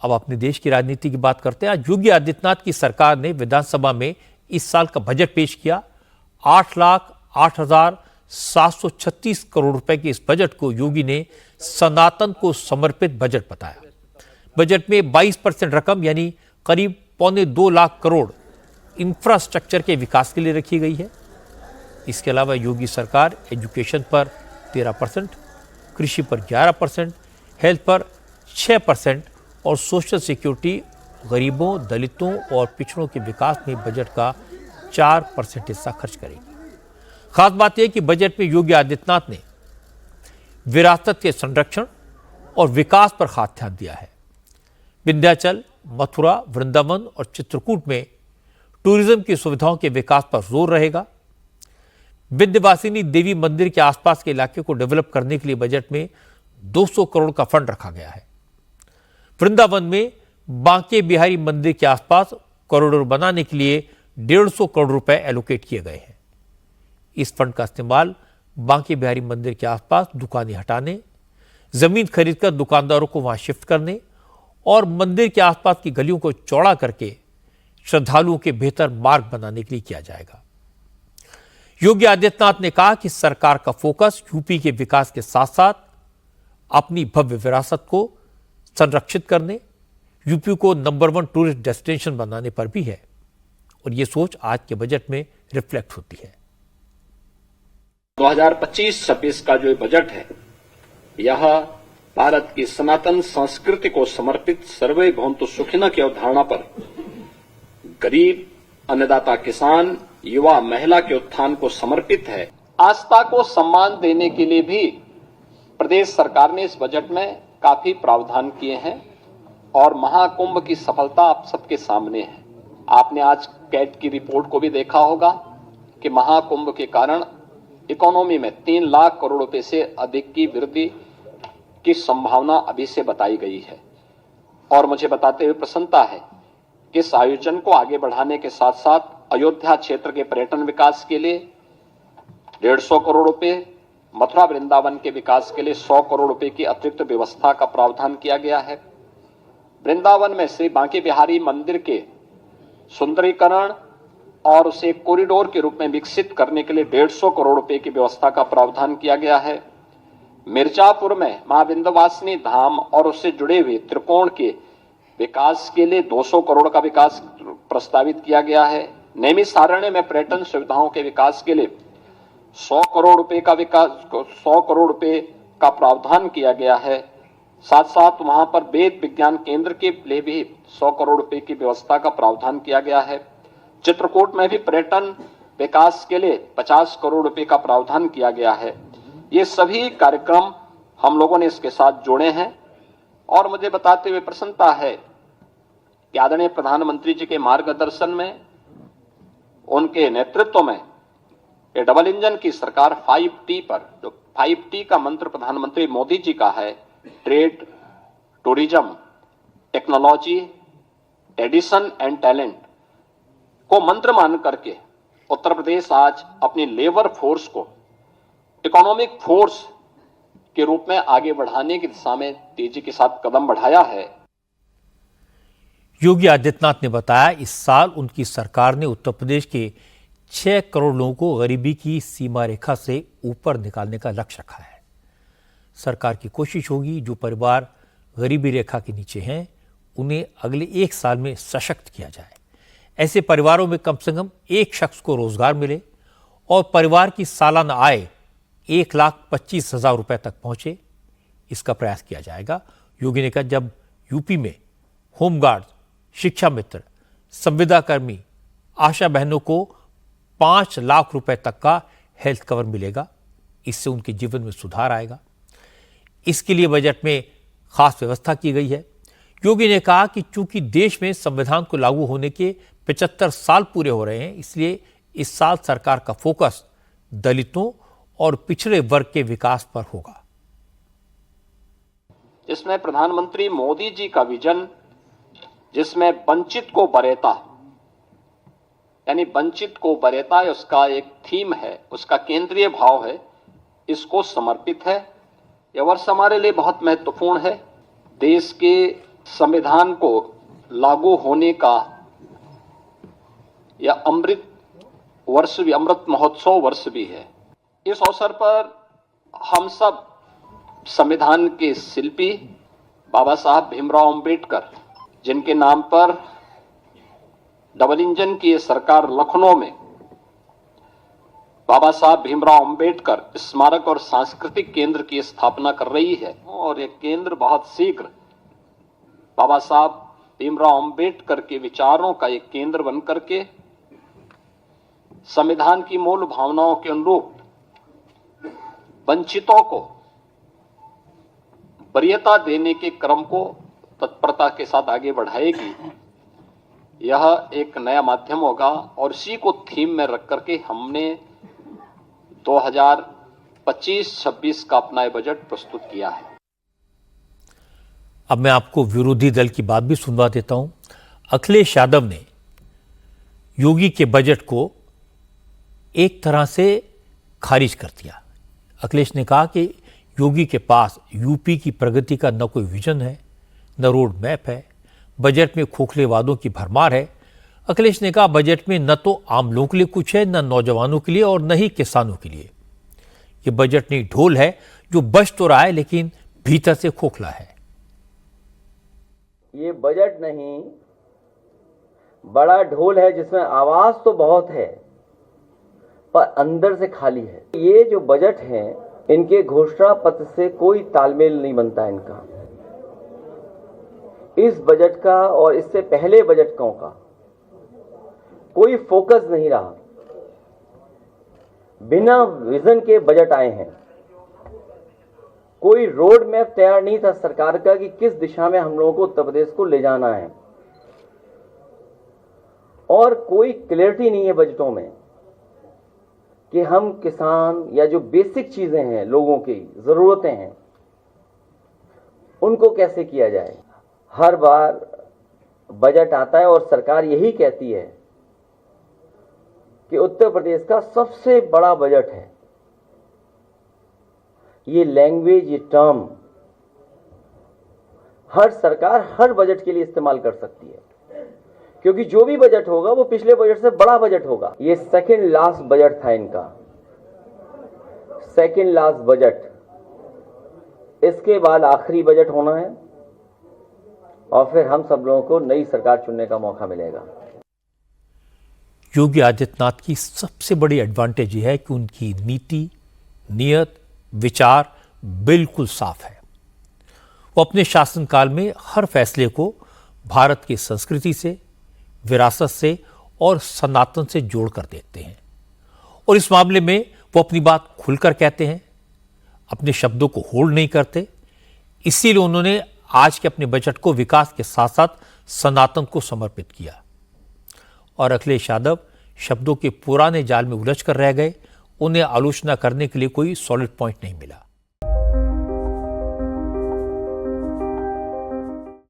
अब अपने देश की राजनीति की बात करते हैं। आज योगी आदित्यनाथ की सरकार ने विधानसभा में इस साल का बजट पेश किया। 8,08,736 करोड़ रुपए के इस बजट को योगी ने सनातन को समर्पित बजट बताया। बजट में 22% रकम यानी करीब 1.25 लाख करोड़ इंफ्रास्ट्रक्चर के विकास के लिए रखी गई है। इसके अलावा योगी सरकार एजुकेशन पर 13%, कृषि पर 11%, हेल्थ पर 6% और सोशल सिक्योरिटी, गरीबों, दलितों और पिछड़ों के विकास में बजट का 4% हिस्सा खर्च करेगी। खास बात यह कि बजट में योगी आदित्यनाथ ने विरासत के संरक्षण और विकास पर खास ध्यान दिया है। विंध्याचल, मथुरा, वृंदावन और चित्रकूट में टूरिज्म की सुविधाओं के विकास पर जोर रहेगा। विंध्यवासिनी देवी मंदिर के आसपास के इलाके को डेवलप करने के लिए बजट में 200 करोड़ का फंड रखा गया है। वृंदावन में बांके बिहारी मंदिर के आसपास कॉरिडोर बनाने के लिए 150 करोड़ रुपए एलोकेट किए गए हैं। इस फंड का इस्तेमाल बांके बिहारी मंदिर के आसपास दुकानें हटाने, जमीन खरीदकर दुकानदारों को वहां शिफ्ट करने और मंदिर के आसपास की गलियों को चौड़ा करके श्रद्धालुओं के बेहतर मार्ग बनाने के लिए किया जाएगा। योगी आदित्यनाथ ने कहा कि सरकार का फोकस यूपी के विकास के साथ साथ अपनी भव्य विरासत को संरक्षित करने, यूपी को नंबर 1 टूरिस्ट डेस्टिनेशन बनाने पर भी है और यह सोच आज के बजट में रिफ्लेक्ट होती है। 2025-26 का जो बजट है, यह भारत की सनातन संस्कृति को समर्पित सर्वे भवन्तु सुखिनः की अवधारणा पर गरीब, अन्नदाता किसान, युवा, महिला के उत्थान को समर्पित है। आस्था को सम्मान देने के लिए भी प्रदेश सरकार ने इस बजट में काफी प्रावधान किए हैं और महाकुंभ की सफलता आप सबके सामने है। आपने आज कैट की रिपोर्ट को भी देखा होगा कि महाकुंभ के कारण इकोनॉमी में 3 लाख करोड़ रुपए से अधिक की वृद्धि की संभावना अभी से बताई गई है और मुझे बताते हुए प्रसन्नता है कि इस आयोजन को आगे बढ़ाने के साथ साथ अयोध्या क्षेत्र के पर्यटन विकास के लिए 150 करोड़ रुपए, मथुरा वृंदावन के विकास के लिए 100 करोड़ रुपए की अतिरिक्त व्यवस्था का प्रावधान किया गया है। वृंदावन में श्री बांके बिहारी मंदिर के सुंदरीकरण और उसे कॉरिडोर के रूप में विकसित करने के लिए 150 करोड़ रुपए की व्यवस्था का प्रावधान किया गया है। मिर्जापुर में मां विंध्यवासिनी धाम और उससे जुड़े हुए त्रिकोण के विकास के लिए 200 करोड़ का विकास प्रस्तावित किया गया है। नैमिषारण्य में पर्यटन सुविधाओं के विकास के लिए 100 करोड़ रुपए का विकास 100 करोड़ रुपए का प्रावधान किया गया है। साथ साथ वहां पर वेद विज्ञान केंद्र के लिए भी 100 करोड़ रुपए की व्यवस्था का प्रावधान किया गया है। चित्रकूट में भी पर्यटन विकास के लिए 50 करोड़ रुपए का प्रावधान किया गया है। ये सभी कार्यक्रम हम लोगों ने इसके साथ जोड़े हैं और मुझे बताते हुए प्रसन्नता है कि आदरणीय प्रधानमंत्री जी के मार्गदर्शन में, उनके नेतृत्व में ये डबल इंजन की सरकार 5T पर, जो 5T का मंत्र प्रधानमंत्री मोदी जी का है, trade, tourism, technology, tradition and talent को मंत्र मान करके उत्तर प्रदेश आज अपनी लेबर फोर्स को इकोनॉमिक फोर्स के रूप में आगे बढ़ाने की दिशा में तेजी के साथ कदम बढ़ाया है। योगी आदित्यनाथ ने बताया इस साल उनकी सरकार ने उत्तर प्रदेश के 6 करोड़ लोगों को गरीबी की सीमा रेखा से ऊपर निकालने का लक्ष्य रखा है। सरकार की कोशिश होगी जो परिवार गरीबी रेखा के नीचे हैं उन्हें अगले 1 साल में सशक्त किया जाए। ऐसे परिवारों में कम से कम एक शख्स को रोजगार मिले और परिवार की सालाना आय 1,25,000 रुपए तक पहुंचे, इसका प्रयास किया जाएगा। योगी ने कहा जब यूपी में होमगार्ड, शिक्षा मित्र, संविदा कर्मी, आशा बहनों को 5 लाख रुपए तक का हेल्थ कवर मिलेगा, इससे उनके जीवन में सुधार आएगा। इसके लिए बजट में खास व्यवस्था की गई है। योगी ने कहा कि चूंकि देश में संविधान को लागू होने के 75 साल पूरे हो रहे हैं, इसलिए इस साल सरकार का फोकस दलितों और पिछड़े वर्ग के विकास पर होगा। जिसमें प्रधानमंत्री मोदी जी का विजन, जिसमें वंचित को वरीयता, यानी वंचित को वरीयता उसका एक थीम है, उसका केंद्रीय भाव है, इसको समर्पित है। यह वर्ष हमारे लिए बहुत महत्वपूर्ण है। देश के संविधान को लागू होने का यह अमृत महोत्सव वर्ष भी है। इस अवसर पर हम सब संविधान के शिल्पी बाबा साहब भीमराव अंबेडकर, जिनके नाम पर डबल इंजन की सरकार लखनऊ में बाबा साहब भीमराव अंबेडकर स्मारक और सांस्कृतिक केंद्र की स्थापना कर रही है, और यह केंद्र बहुत शीघ्र बाबा साहब भीमराव अंबेडकर के विचारों का एक केंद्र बनकर के संविधान की मूल भावनाओं के अनुरूप वंचितों को वरीयता देने के क्रम को तत्परता के साथ आगे बढ़ाएगी। यह एक नया माध्यम होगा, और इसी को थीम में रख करके हमने 2025-26 का अपना बजट प्रस्तुत किया है। अब मैं आपको विरोधी दल की बात भी सुनवा देता हूं। अखिलेश यादव ने योगी के बजट को एक तरह से खारिज कर दिया। अखिलेश ने कहा कि योगी के पास यूपी की प्रगति का न कोई विजन है, न रोड मैप है, बजट में खोखले वादों की भरमार है। अखिलेश ने कहा बजट में न तो आम लोगों के लिए कुछ है, न नौजवानों के लिए, और न ही किसानों के लिए। यह बजट नहीं ढोल है जो बज तो रहा है लेकिन भीतर से खोखला है। ये बजट नहीं, बड़ा ढोल है जिसमें आवाज तो बहुत है पर अंदर से खाली है। ये जो बजट है, इनके घोषणा पत्र से कोई तालमेल नहीं बनता इनका। इस बजट का और इससे पहले बजटों का कोई फोकस नहीं रहा। बिना विजन के बजट आए हैं। कोई रोड मैप तैयार नहीं था सरकार का कि किस दिशा में हम लोगों को उत्तर प्रदेश को ले जाना है, और कोई क्लैरिटी नहीं है बजटों में कि हम किसान या जो बेसिक चीजें हैं, लोगों की जरूरतें हैं, उनको कैसे किया जाए। हर बार बजट आता है और सरकार यही कहती है कि उत्तर प्रदेश का सबसे बड़ा बजट है। ये लैंग्वेज, ये टर्म हर सरकार हर बजट के लिए इस्तेमाल कर सकती है, क्योंकि जो भी बजट होगा वो पिछले बजट से बड़ा बजट होगा। ये सेकंड लास्ट बजट था इनका, सेकंड लास्ट बजट। इसके बाद आखिरी बजट होना है और फिर हम सब लोगों को नई सरकार चुनने का मौका मिलेगा। योगी आदित्यनाथ की सबसे बड़ी एडवांटेज यह है कि उनकी नीति, नियत, विचार बिल्कुल साफ है। वो अपने शासनकाल में हर फैसले को भारत की संस्कृति से, विरासत से और सनातन से जोड़कर देखते हैं, और इस मामले में वो अपनी बात खुलकर कहते हैं, अपने शब्दों को होल्ड नहीं करते। इसीलिए उन्होंने आज के अपने बजट को विकास के साथ साथ सनातन को समर्पित किया। और अखिलेश यादव शब्दों के पुराने जाल में उलझ कर रह गए। उन्हें आलोचना करने के लिए कोई सॉलिड पॉइंट नहीं मिला।